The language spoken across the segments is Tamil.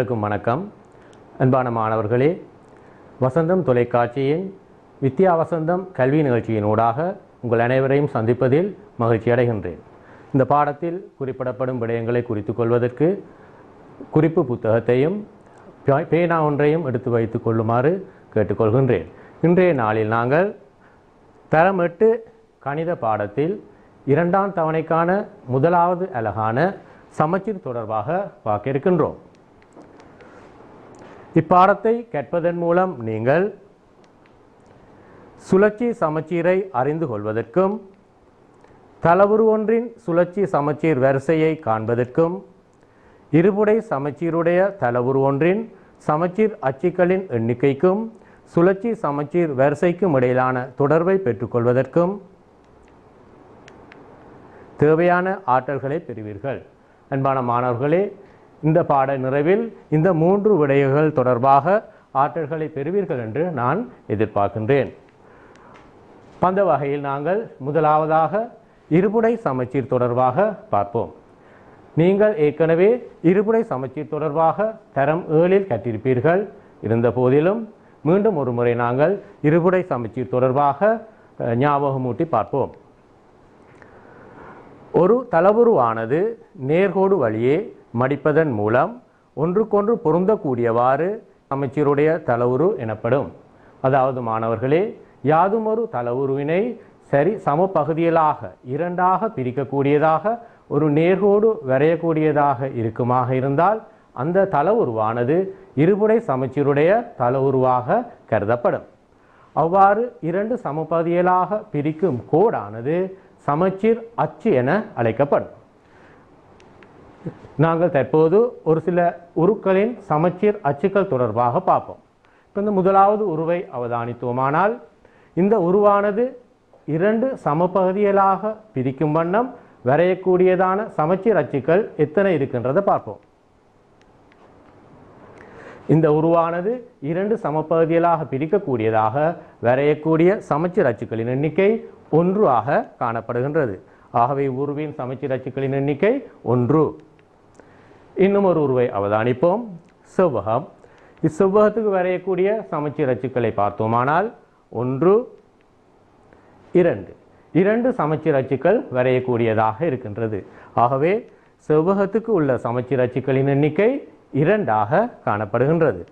அனைவருக்கும் வணக்கம். அன்பான மாணவர்களே, வசந்தம் தொலைக்காட்சியின் வித்யா வசந்தம் கல்வி நிகழ்ச்சியின் ஊடாக உங்கள் அனைவரையும் சந்திப்பதில் மகிழ்ச்சி அடைகின்றேன். இந்த பாடத்தில் குறிப்பிடப்படும் விடயங்களை குறித்து கொள்வதற்கு குறிப்பு புத்தகத்தையும் பேனா ஒன்றையும் எடுத்து வைத்துக் கொள்ளுமாறு கேட்டுக்கொள்கின்றேன். இன்றைய நாளில் நாங்கள் தரம் 8 கணித பாடத்தில் 2ஆம் தவணைக்கான முதலாவது அலகான சமச்சீர் தொடர்பாக பார்க்க இருக்கின்றோம். இப்பாடத்தை கற்பதன் மூலம் நீங்கள் சுழற்சி சமச்சீரை அறிந்து கொள்வதற்கும் தளவுரு ஒன்றின் சுழற்சி சமச்சீர் வரிசையை காண்பதற்கும் இருபுடை சமச்சீருடைய தளவுரு ஒன்றின் சமச்சீர் அச்சுக்களின் எண்ணிக்கைக்கும் சுழற்சி சமச்சீர் வரிசைக்கும் இடையிலான தொடர்பை பெற்றுக்கொள்வதற்கும் தேவையான ஆற்றல்களை பெறுவீர்கள். அன்பான மாணவர்களே, இந்த பாட நிறைவில் இந்த 3 விடயங்கள் தொடர்பாக ஆற்றல்களை பெறுவீர்கள் என்று நான் எதிர்பார்க்கின்றேன். அந்த வகையில் நாங்கள் முதலாவதாக இருபுடை சமச்சீர் தொடர்பாக பார்ப்போம். நீங்கள் ஏற்கனவே இருபுடை சமச்சீர் தொடர்பாக தரம் 7 கற்றிருப்பீர்கள். இருந்த போதிலும் மீண்டும் ஒரு முறை நாங்கள் இருபுடை சமச்சீர் தொடர்பாக ஞாபகமூட்டி பார்ப்போம். ஒரு தளவுருவானது நேர்கோடு வழியே மடிப்பதன் மூலம் ஒன்றுக்கொன்று பொருந்தக்கூடியவாறு சமச்சீருடைய தளவுரு எனப்படும். அதாவது மாணவர்களே, யாதுமொரு தளவுருவினை சரி சம பகுதிகளாக 2ஆக பிரிக்கக்கூடியதாக ஒரு நேர்கோடு வரையக்கூடியதாக இருக்குமாக இருந்தால் அந்த தளவுருவானது இருபுடை சமச்சீருடைய தளவுருவாக கருதப்படும். அவ்வாறு 2 சமபகுதிகளாக பிரிக்கும் கோடானது சமச்சீர் அச்சு என அழைக்கப்படும். நாங்கள் தற்போது ஒரு சில உருக்களின் சமச்சீர் அச்சுக்கள் தொடர்பாக பார்ப்போம். இப்போ இந்த முதலாவது உருவை அவதானித்தோமானால் இந்த உருவானது 2 சமபகுதிகளாக பிரிக்கும் வண்ணம் வரையக்கூடியதான சமச்சீர் அச்சுக்கள் எத்தனை இருக்கின்றதை பார்ப்போம். இந்த உருவானது 2 சமபகுதிகளாக பிரிக்கக்கூடியதாக வரையக்கூடிய சமச்சீர் அச்சுக்களின் எண்ணிக்கை 1 ஆக காணப்படுகின்றது. ஆகவே உருவின் சமச்சீர் அச்சுக்களின் எண்ணிக்கை 1. இன்னும் ஒரு உருவை அவதானிப்போம். செவ்வகம். இச்செவ்வகத்துக்கு வரையக்கூடிய சமச்சீர் அச்சுக்களை பார்த்தோமானால் 1, 2 2 சமச்சீர் அச்சுக்கள் வரையக்கூடியதாக இருக்கின்றது. ஆகவே செவ்வகத்துக்கு உள்ள சமச்சீர் அச்சுக்களின் எண்ணிக்கை 2 ஆக காணப்படுகின்றது.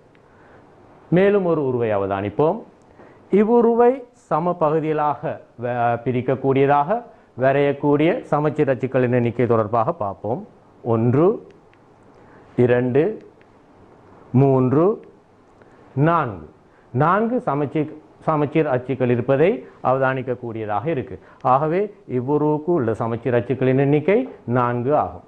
மேலும் ஒரு உருவை அவதானிப்போம். இவ்வுருவை சம பகுதிகளாக பிரிக்கக்கூடியதாக வரையக்கூடிய சமச்சீர் அச்சுக்களின் எண்ணிக்கை தொடர்பாக பார்ப்போம். 1, 2, 3, 4 4 சமச்சீர் அச்சுக்கள் இருப்பதை அவதானிக்கக்கூடியதாக இருக்கு. ஆகவே இவ்வுருவுக்கு உள்ள சமச்சீர் அச்சுக்களின் எண்ணிக்கை 4 ஆகும்.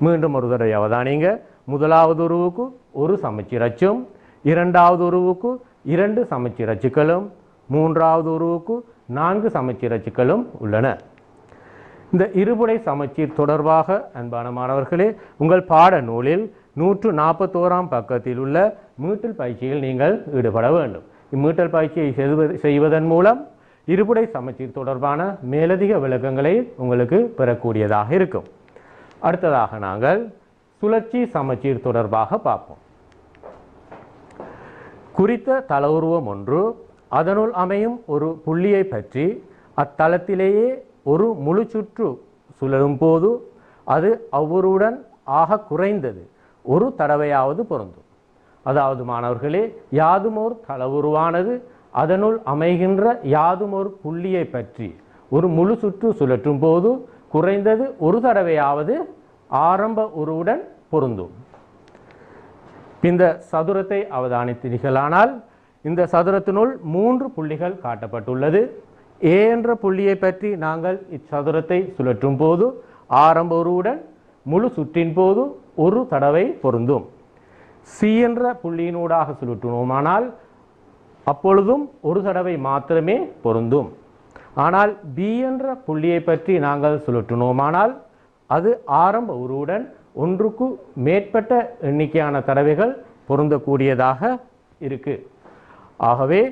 மீண்டும் ஒரு தடவை அவதானிங்க. முதலாவது உருவுக்கு ஒரு சமச்சீர் அச்சும், இரண்டாவது உருவுக்கு 2 சமச்சீர் அச்சுக்களும், மூன்றாவது உருவுக்கு 4 சமச்சீர் அச்சுக்களும் உள்ளன. இந்த இருபுடை சமச்சீர் தொடர்பாக அன்பான மாணவர்களே, உங்கள் பாட நூலில் 141ஆம் பக்கத்தில் உள்ள மீட்டல் பயிற்சியில் நீங்கள் ஈடுபட வேண்டும். இம்மீட்டல் பயிற்சியை செய்வதன் மூலம் இருபுடை சமச்சீர் தொடர்பான மேலதிக விளக்கங்களை உங்களுக்கு பெறக்கூடியதாக இருக்கும். அடுத்ததாக நாங்கள் சுழற்சி சமச்சீர் தொடர்பாக பார்ப்போம். குறித்த தளவுருவம் ஒன்று அதனுள் அமையும் ஒரு புள்ளியை பற்றி அத்தளத்திலேயே ஒரு முழு சுற்று சுழலும் போது அது அவ்வுருவுடன் ஆக குறைந்தது ஒரு தடவையாவது பொருந்தும். அதாவது மாணவர்களே, யாதுமோர் தளவுருவானது அதனுள் அமைகின்ற யாதுமோர் புள்ளியை பற்றி ஒரு முழு சுற்று சுழற்றும் போது குறைந்தது ஒரு தடவையாவது ஆரம்ப உருவுடன் பொருந்தும். இந்த சதுரத்தை அவதானித்தீர்களானால் இந்த சதுரத்தினுள் 3 புள்ளிகள் காட்டப்பட்டுள்ளது. ஏ என்ற புள்ளியை பற்றி நாங்கள் இச்சதுரத்தை சுழற்றும் போது ஆரம்ப உருவுடன் முழு சுற்றின் போது ஒரு தடவை பொருந்தும். சி என்ற புள்ளியினூடாக சுழற்றுவோமானால் அப்பொழுதும் ஒரு தடவை மாத்திரமே பொருந்தும். ஆனால் பி என்ற புள்ளியை பற்றி நாங்கள் சுழற்றினோமானால் அது ஆரம்ப உருவுடன் ஒன்றுக்கு மேற்பட்ட எண்ணிக்கையான தடவைகள் பொருந்தக்கூடியதாக இருக்கு. ஆகவே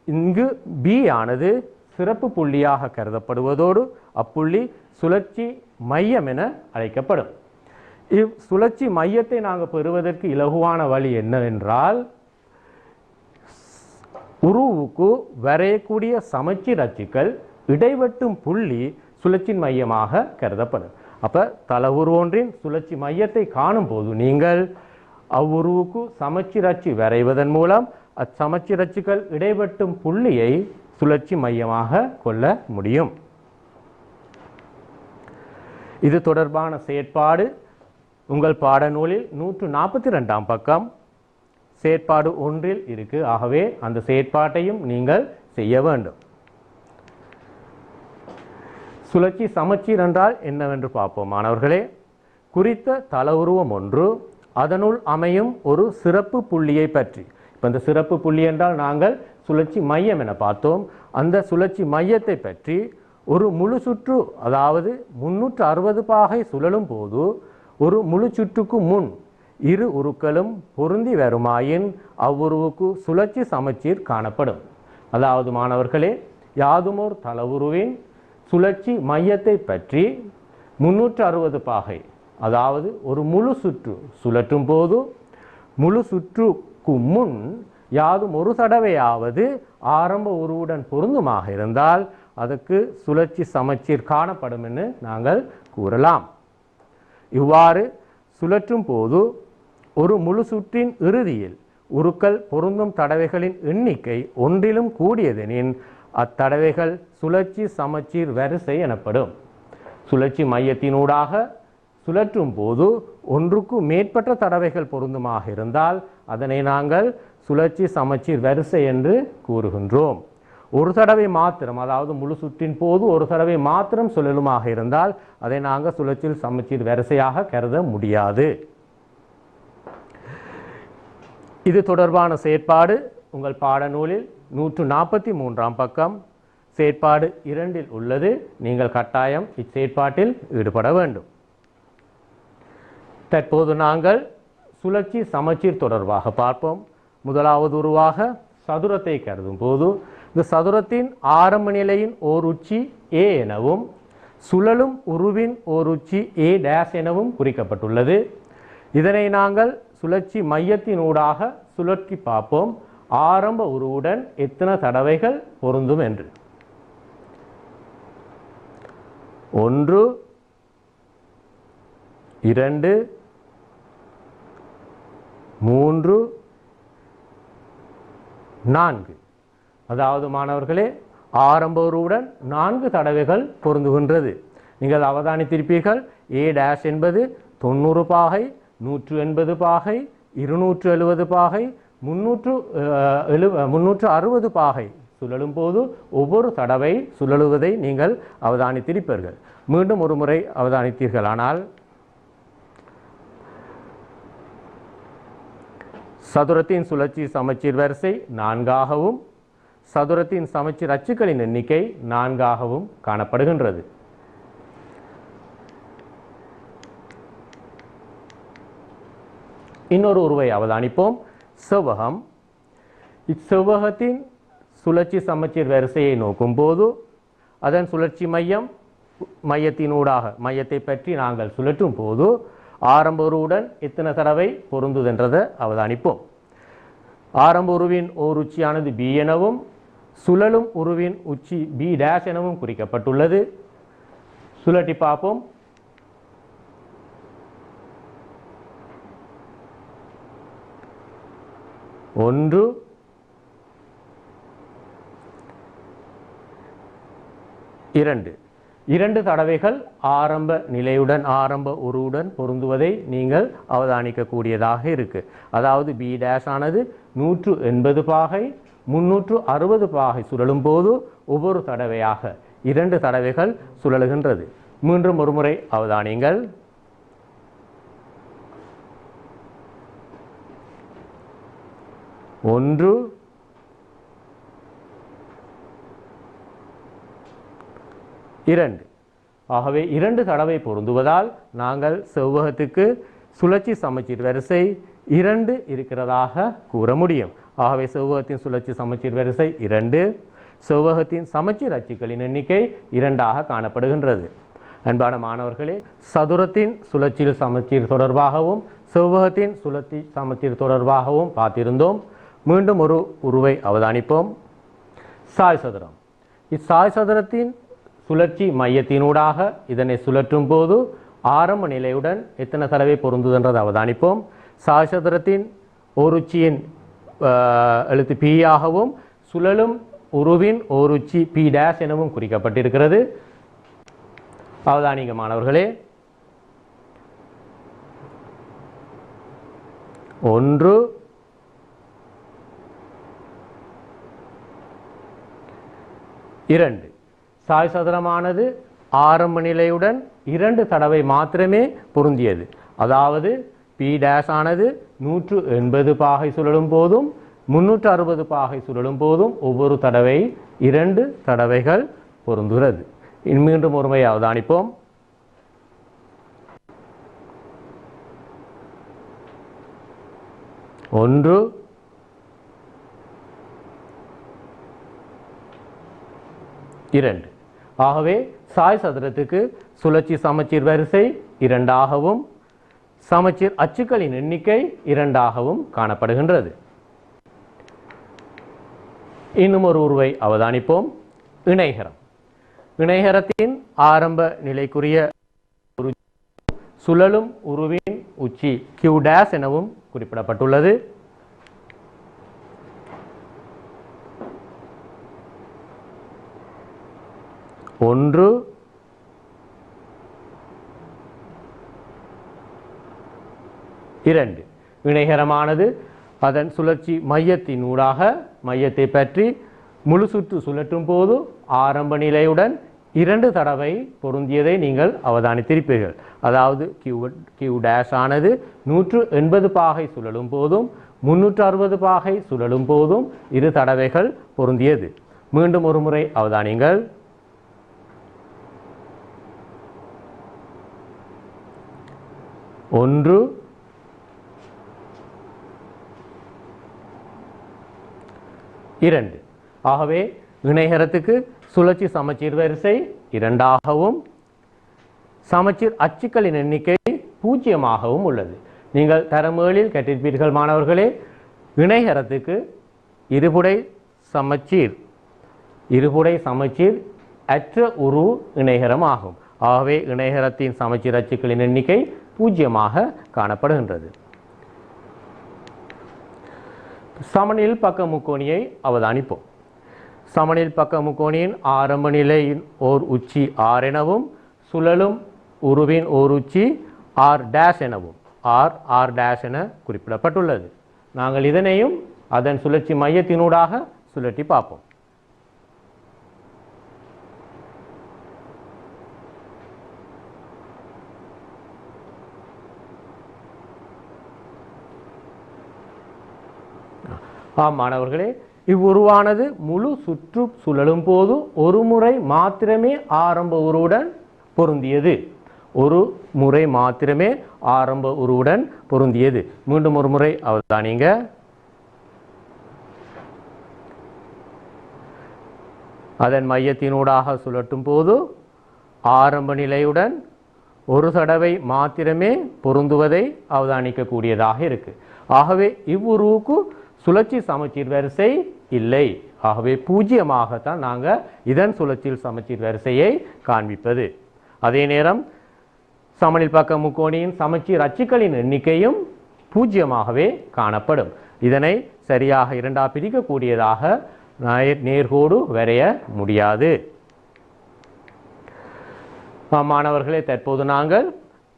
இங்கு பி ஆனது சிறப்பு புள்ளியாக கருதப்படுவதோடு அப்புள்ளி சுழற்சி மையம் என அழைக்கப்படும். சுழற்சி மையத்தை நாங்கள் பெறுவதற்கு இலகுவான வழி என்னவென்றால் உருவுக்கு வரையக்கூடிய சமச்சீர் அச்சுக்கள் இடைவெட்டும் புள்ளி சுழற்சியின் மையமாக கருதப்படும். அப்போ தல உருவொன்றின் சுழற்சி மையத்தை காணும் போது நீங்கள் அவ்வுருவுக்கு சமச்சீர் அச்சு வரைவதன் மூலம் அச்சமச்சீர் அச்சுக்கள் இடைவெட்டும் புள்ளியை சுழற்சி மையமாக கொள்ள முடியும். இது தொடர்பான செயற்பாடு உங்கள் பாடநூலில் 142ஆம் பக்கம் செயற்பாடு 1 இருக்கு. ஆகவே அந்த செயற்பாட்டையும் நீங்கள் செய்ய வேண்டும். சுழற்சி சமச்சீர் என்றால் என்னவென்று பார்ப்போம் மாணவர்களே. குறித்த தல உருவம் ஒன்று அதனுள் அமையும் ஒரு சிறப்பு புள்ளியை பற்றி. இப்போ இந்த சிறப்பு புள்ளி என்றால் நாங்கள் சுழற்சி மையம் என பார்த்தோம். அந்த சுழற்சி மையத்தை பற்றி ஒரு முழு சுற்று, அதாவது 360 பாகை சுழலும் போது ஒரு முழு சுற்றுக்கு முன் இரு உருக்களும் பொருந்தி வருமாயின் அவ்வுருவுக்கு சுழற்சி சமச்சீர் காணப்படும். அதாவது மாணவர்களே, யாதுமோர் தலவுருவின் சுழற்சி மையத்தை பற்றி 360 பாகை, அதாவது ஒரு முழு சுற்று சுழற்றும் போது முழு சுற்றுக்கு முன் யாதும் ஒரு தடவையாவது ஆரம்ப உருவுடன் பொருந்துமாக இருந்தால் அதுக்கு சுழற்சி சமச்சீர் காணப்படும் என்று நாங்கள் கூறலாம். இவ்வாறு சுழற்றும் போது ஒரு முழு சுற்றின் இறுதியில் உருக்கள் பொருந்தும் தடவைகளின் எண்ணிக்கை ஒன்றிலும் கூடியதெனின் அத்தடவைகள் சுழற்சி சமச்சீர் வரிசை எனப்படும். சுழற்சி மையத்தினூடாக சுழற்றும் போது ஒன்றுக்கு மேற்பட்ட தடவைகள் பொருந்துமாக இருந்தால் அதனை நாங்கள் சுழற்சி சமச்சீர் வரிசை என்று கூறுகின்றோம். ஒரு தடவை மாத்திரம், அதாவது முழு சுற்றின் போது ஒரு தடவை மாத்திரம் சுழலுமாக இருந்தால் அதை நாங்கள் சுழற்சி சமச்சீர் வரிசையாக கருத முடியாது. இது தொடர்பான செயற்பாடு உங்கள் பாடநூலில் 143ஆம் பக்கம் செயற்பாடு 2 உள்ளது. நீங்கள் கட்டாயம் இச்செயற்பாட்டில் ஈடுபட வேண்டும். தற்போது நாங்கள் சுழற்சி சமச்சீர் தொடர்பாக பார்ப்போம். முதலாவது உருவாக சதுரத்தை கருதும் போது இந்த சதுரத்தின் ஆரம்ப நிலையின் ஓர் உச்சி A எனவும் சுழலும் உருவின் ஓர் உச்சி A' எனவும் குறிக்கப்பட்டுள்ளது. இதனை நாங்கள் சுழற்சி மையத்தினூடாக சுழற்றி பார்ப்போம். ஆரம்ப உருவுடன் எத்தனை தடவைகள் பொருந்தும் என்று. 1 2 3 4. அதாவது மாணவர்களே, ஆரம்ப உருவுடன் 4 தடவைகள் பொருந்துகின்றது. நீங்கள் அவதானித்திருப்பீர்கள், A' என்பது 90 பாகை, 180 பாகை, 270 பாகை, 360 பாகை சுழலும் போது ஒவ்வொரு தடவை சுழலுவதை நீங்கள் அவதானித்திருப்பீர்கள். மீண்டும் ஒரு முறை அவதானித்தீர்களானால் சதுரத்தின் சுழற்சி சமச்சீர் வரிசை 4ஆகவும் சதுரத்தின் சமச்சீர் அச்சுக்களின் எண்ணிக்கை 4ஆகவும் காணப்படுகின்றது. இன்னொரு உருவை அவதானிப்போம். செவ்வகம். இச்செவ்வகத்தின் சுழற்சி சமச்சீர் வரிசையை நோக்கும் போது அதன் சுழற்சி மையத்தினூடாக மையத்தை பற்றி நாங்கள் சுழற்றும் போது ஆரம்ப உருவுடன் எத்தனை தடவை பொருந்துதென்றதை அவதானிப்போம். ஆரம்ப உருவின் ஓர் உச்சியானது B எனவும் சுழலும் உருவின் உச்சி B' எனவும் குறிக்கப்பட்டுள்ளது. சுழற்றி பார்ப்போம். ஒன்று, 2 தடவைகள் ஆரம்ப நிலையுடன் ஆரம்ப உருவுடன் பொருந்துவதை நீங்கள் அவதானிக்கக்கூடியதாக இருக்கு. அதாவது B' ஆனது 180 பாகை 360 பாகை சுழலும் போது ஒவ்வொரு தடவையாக 2 தடவைகள் சுழலுகின்றது. மீண்டும் ஒரு முறை அவதானியுங்கள். ஒன்று, 2. ஆகவே 2 தடவை பொருந்துவதால் நாங்கள் செவ்வகத்துக்கு சுழற்சி சமச்சீர் வரிசை 2 இருக்கிறதாக கூற முடியும். ஆகவே செவ்வகத்தின் சுழற்சி சமச்சீர் வரிசை 2, செவ்வகத்தின் சமச்சீர் அச்சுக்களின் எண்ணிக்கை 2ஆக காணப்படுகின்றது. அன்பான மாணவர்களே, சதுரத்தின் சுழற்சியில் சமச்சீர் தொடர்பாகவும் செவ்வகத்தின் சுழற்சி சமச்சீர் தொடர்பாகவும் பார்த்திருந்தோம். மீண்டும் ஒரு உருவை அவதானிப்போம். சாய் சதுரம். இச்சாய் சதுரத்தின் சுழற்சி மையத்தினூடாக இதனை சுழற்றும் போது ஆரம்ப நிலையுடன் எத்தனை தடவை பொருந்துகின்றது அவதானிப்போம். சாய் சதுரத்தின் ஓருச்சியின் எழுத்து பி ஆகவும் சுழலும் உருவின் ஓருச்சி பி டேஷ் எனவும் குறிக்கப்பட்டிருக்கிறது. அவதானிக மாணவர்களே, 1 2 சாய் சதுரமானது ஆரம்ப நிலையுடன் 2 தடவை மாத்திரமே பொருந்தியது. அதாவது பி டேஷ் ஆனது 180 பாகை சுழலும் போதும் 360 பாகை சுழலும் போதும் ஒவ்வொரு தடவை 2 தடவைகள் பொருந்துகிறது. மீண்டும் ஒருமுறை அவதானிப்போம். 1 2. ஆகவே சாய் சதுரத்துக்கு சுழற்சி சமச்சீர் வரிசை 2 ஆகவும் சமச்சீர் அச்சுக்களின் எண்ணிக்கை 2 ஆகவும் காணப்படுகின்றது. இன்னும் ஒரு உருவை அவதானிப்போம். இணைகரம். இணைகரத்தின் ஆரம்ப நிலைக்குரிய சுழலும் உருவின் உச்சி கியூ டேஷ் எனவும் குறிப்பிடப்பட்டுள்ளது. ஒன்று 2 இணைகரமானது அதன் சுழற்சி மையத்தினூடாக மையத்தை பற்றி முழு சுற்று சுழற்றும் போது ஆரம்ப நிலையுடன் 2 தடவை பொருந்தியதை நீங்கள் அவதானித்திருப்பீர்கள். அதாவது கியூ டேஷ் ஆனது 180 பாகை சுழலும் போதும் 360 பாகை சுழலும் போதும் 2 தடவைகள் பொருந்தியது. மீண்டும் ஒரு முறை அவதானிங்கள். 1 2. ஆகவே இணைகரத்துக்கு சுழற்சி சமச்சீர் வரிசை 2 ஆகவும் சமச்சீர் அச்சுக்களின் எண்ணிக்கை 0 உள்ளது. நீங்கள் தரமேளில் கற்றிருப்பீர்கள் மாணவர்களே. இணைகரத்துக்கு இருபுடை சமச்சீர் அற்ற உரு இணைகரம் ஆகும். ஆகவே இணைகரத்தின் சமச்சீர் அச்சுக்களின் எண்ணிக்கை 0 காணப்படுகின்றது. சமனில் பக்க முக்கோணியை அவதானிப்போம். சமனில் பக்க முக்கோணியின் ஆரம்ப நிலையின் ஓர் உச்சி R எனவும் சுழலும் உருவின் ஓர் உச்சி R டேஷ் எனவும் R டேஷ் என குறிப்பிடப்பட்டுள்ளது. நாங்கள் இதனையும் அதன் சுழற்சி மையத்தினூடாக சுழற்றி பார்ப்போம். மாணவர்களே, இவ்வுருவானது முழு சுற்று சுழலும் போது ஒரு முறை மாத்திரமே ஆரம்ப உருவுடன் பொருந்தியது. ஒரு முறை மாத்திரமே ஆரம்ப உருவுடன் பொருந்தியது. மீண்டும் ஒரு முறை அவதானிங்க. அதன் மையத்தினூடாக சுழற்றும் போது ஆரம்ப நிலையுடன் ஒரு தடவை மாத்திரமே பொருந்துவதை அவதானிக்கக்கூடியதாக இருக்கு. ஆகவே இவ்வுருவுக்கு சுழற்சி சமச்சீர் வரிசை இல்லை. ஆகவே 0 நாங்கள் இதன் சுழற்சியில் சமச்சீர் வரிசையை காண்பிப்பது. அதே நேரம் சமனில் பக்க முக்கோணியின் சமச்சீர் அச்சுக்களின் எண்ணிக்கையும் 0 காணப்படும். இதனை சரியாக 2 பிரிக்கக்கூடியதாக நேர்கோடு வரைய முடியாது. மாணவர்களே, தற்போது நாங்கள்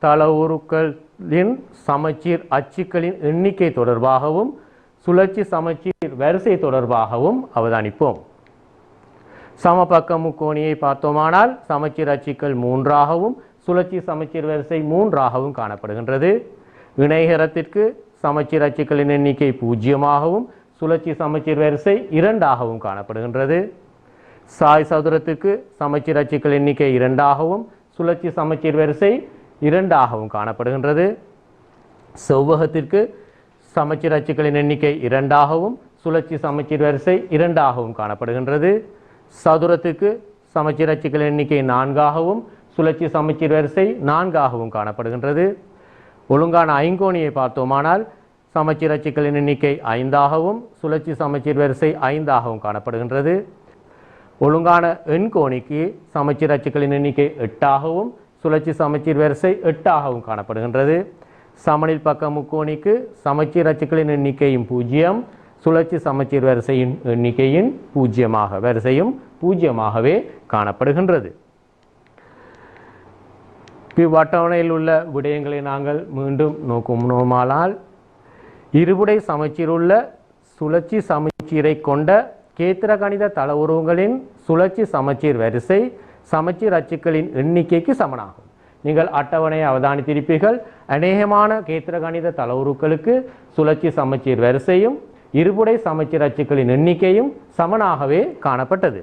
தளவுருக்களின் சமச்சீர் அச்சுக்களின் எண்ணிக்கை தொடர்பாகவும் சுழற்சி சமச்சீர் வரிசை தொடர்பாகவும் அவதானிப்போம். சமபக்க முக்கோணியை பார்த்தோமானால் சமச்சீர் அச்சுக்கள் 3 சுழற்சி சமச்சீர் வரிசை 3 காணப்படுகின்றது. இணைகரத்திற்கு சமச்சீர் அச்சுக்களின் எண்ணிக்கை 0 சுழற்சி சமச்சீர் வரிசை 2 காணப்படுகின்றது. சாய் சதுரத்திற்கு சமச்சீர் அச்சுக்கள் எண்ணிக்கை 2 சுழற்சி சமச்சீர் வரிசை 2 காணப்படுகின்றது. செவ்வகத்திற்கு சமச்சீர் அச்சுக்களின் எண்ணிக்கை 2 சுழற்சி சமச்சீர் வரிசை 2 காணப்படுகின்றது. சதுரத்துக்கு சமச்சீர் அச்சுக்களின் எண்ணிக்கை 4 சுழற்சி சமச்சீர் வரிசை 4ஆகவும் காணப்படுகின்றது. ஒழுங்கான ஐங்கோணியை பார்த்தோமானால் சமச்சீர் அச்சுக்களின் எண்ணிக்கை 5ஆகவும் சுழற்சி சமச்சீர் வரிசை 5ஆகவும் காணப்படுகின்றது. ஒழுங்கான எண்கோணிக்கு சமச்சீர் அச்சுக்களின் எண்ணிக்கை 8ஆகவும் சுழற்சி சமச்சீர் வரிசை 8ஆகவும் காணப்படுகின்றது. சமனில் பக்க முக்கோணிக்கு சமச்சீர் அச்சுக்களின் எண்ணிக்கையும் 0, சுழற்சி சமச்சீர் வரிசையின் எண்ணிக்கையின் 0 வரிசையும் 0ஆகவே காணப்படுகின்றது. இவ்வட்டவணையில் உள்ள விடயங்களை நாங்கள் மீண்டும் நோக்குமானால், இருபுடை சமச்சீர் உள்ள சுழற்சி சமச்சீரை கொண்ட கேத்திர கணித தள உருவங்களின் சுழற்சி சமச்சீர் வரிசை சமச்சீர் அச்சுக்களின் எண்ணிக்கைக்கு சமனாகும். நீங்கள் அட்டவணையை அவதானித்திருப்பீர்கள். அநேகமான கேத்திர கணித தள உருக்களுக்கு சுழற்சி சமச்சீர் வரிசையும் இருபுடை சமச்சீர் அச்சுக்களின் எண்ணிக்கையும் சமனாகவே காணப்பட்டது.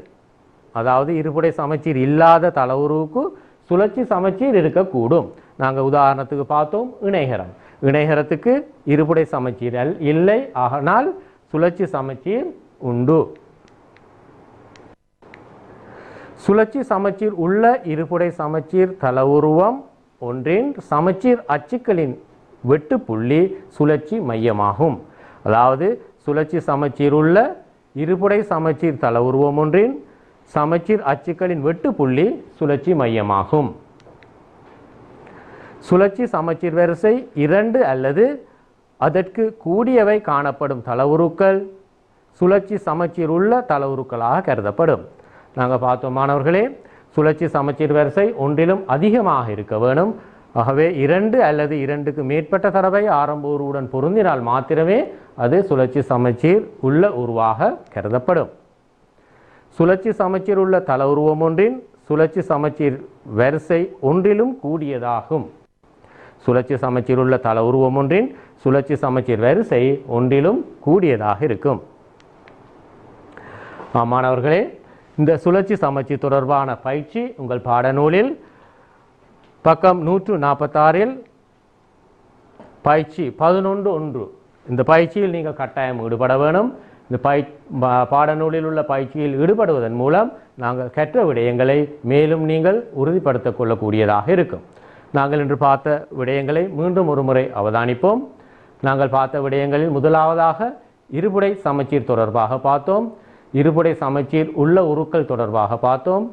அதாவது இருபுடை சமச்சீர் இல்லாத தள உருவுக்கு சுழற்சி சமச்சீர் இருக்கக்கூடும். நாங்கள் உதாரணத்துக்கு பார்த்தோம் இணைகரம். இணைகரத்துக்கு இருபுடை சமச்சீர் இல்லை, ஆனால் சுழற்சி சமச்சீர் உண்டு. சுழற்சி சமச்சீர் உள்ள இருபுடை சமச்சீர் தள உருவம் ஒன்றின் சமச்சீர் அச்சுக்களின் வெட்டுப்புள்ளி சுழற்சி மையமாகும். அதாவது சுழற்சி சமச்சீர் உள்ள இருபுடை சமச்சீர் தள உருவம் ஒன்றின் சமச்சீர் அச்சுக்களின் வெட்டுப்புள்ளி சுழற்சி மையமாகும். சுழற்சி சமச்சீர் வரிசை 2 அல்லது அதற்கு கூடியவை காணப்படும் தள உருக்கள் சுழற்சி சமச்சீர் உள்ள தள உருக்களாக கருதப்படும். நாங்கள் பார்த்தோம் மாணவர்களே, சுழற்சி சமச்சீர் வரிசை ஒன்றிலும் அதிகமாக இருக்க வேணும். ஆகவே 2 அல்லது 2க்கு மேற்பட்ட தடவை ஆரம்ப உருவுடன் பொருந்தினால் மாத்திரமே அது சுழற்சி சமச்சீர் உள்ள உருவாக கருதப்படும். சுழற்சி சமச்சீர் உள்ள தள உருவம் ஒன்றின் சுழற்சி சமச்சீர் வரிசை ஒன்றிலும் கூடியதாகும். சுழற்சி சமச்சீர் உள்ள தள உருவம் ஒன்றின் சுழற்சி சமச்சீர் வரிசை ஒன்றிலும் கூடியதாக இருக்கும். மாணவர்களே, இந்த சுழற்சி சமச்சீர் தொடர்பான பயிற்சி உங்கள் பாடநூலில் பக்கம் 146 பயிற்சி 11.1 இந்த பயிற்சியில் நீங்கள் கட்டாயம் ஈடுபட வேணும். இந்த பாடநூலில் உள்ள பயிற்சியில் ஈடுபடுவதன் மூலம் நாங்கள் கற்ற விடயங்களை மேலும் நீங்கள் உறுதிப்படுத்திக் கொள்ளக்கூடியதாக இருக்கும். நாங்கள் இன்று பார்த்த விடயங்களை மீண்டும் ஒரு முறை அவதானிப்போம். நாங்கள் பார்த்த விடயங்களில் முதலாவதாக இருபுடை சமச்சீர் தொடர்பாக பார்த்தோம். இருபுடை சமச்சீர் உள்ள உருக்கள் தொடர்பாக பார்த்தோம்.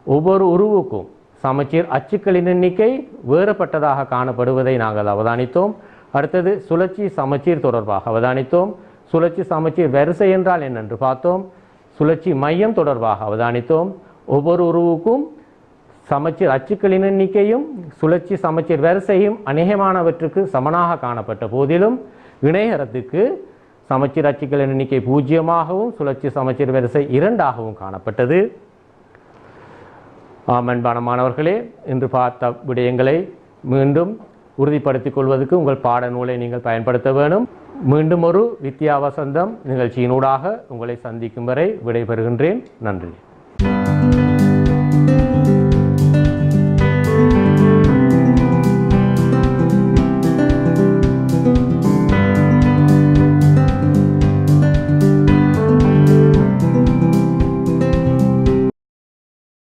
ஒவ்வொரு உருவுக்கும் சமச்சீர் அச்சுக்களின் எண்ணிக்கை வேறுபட்டதாக காணப்படுவதை நாங்கள் அவதானித்தோம். அடுத்தது சுழற்சி சமச்சீர் தொடர்பாக அவதானித்தோம். சுழற்சி சமச்சீர் வரிசை என்றால் என்னென்று பார்த்தோம். சுழற்சி மையம் தொடர்பாக அவதானித்தோம். ஒவ்வொரு உருவுக்கும் சமச்சீர் அச்சுக்களின் எண்ணிக்கையும் சுழற்சி சமச்சீர் வரிசையும் அநேகமானவற்றுக்கு சமனாக காணப்பட்ட போதிலும் இணையரத்துக்கு சமச்சீர் அச்சுக்களின் எண்ணிக்கை 0ஆகவும் சுழற்சி சமச்சீர் வரிசை 2ஆகவும் காணப்பட்டது. அன்பான மாணவர்களே, இன்று பார்த்த விடயங்களை மீண்டும் உறுதிப்படுத்திக் கொள்வதற்கு உங்கள் பாடநூலை நீங்கள் பயன்படுத்த வேணும். மீண்டும் ஒரு வித்யா வசந்தம் நிகழ்ச்சியினூடாக உங்களை சந்திக்கும் வரை விடைபெறுகின்றேன். நன்றி.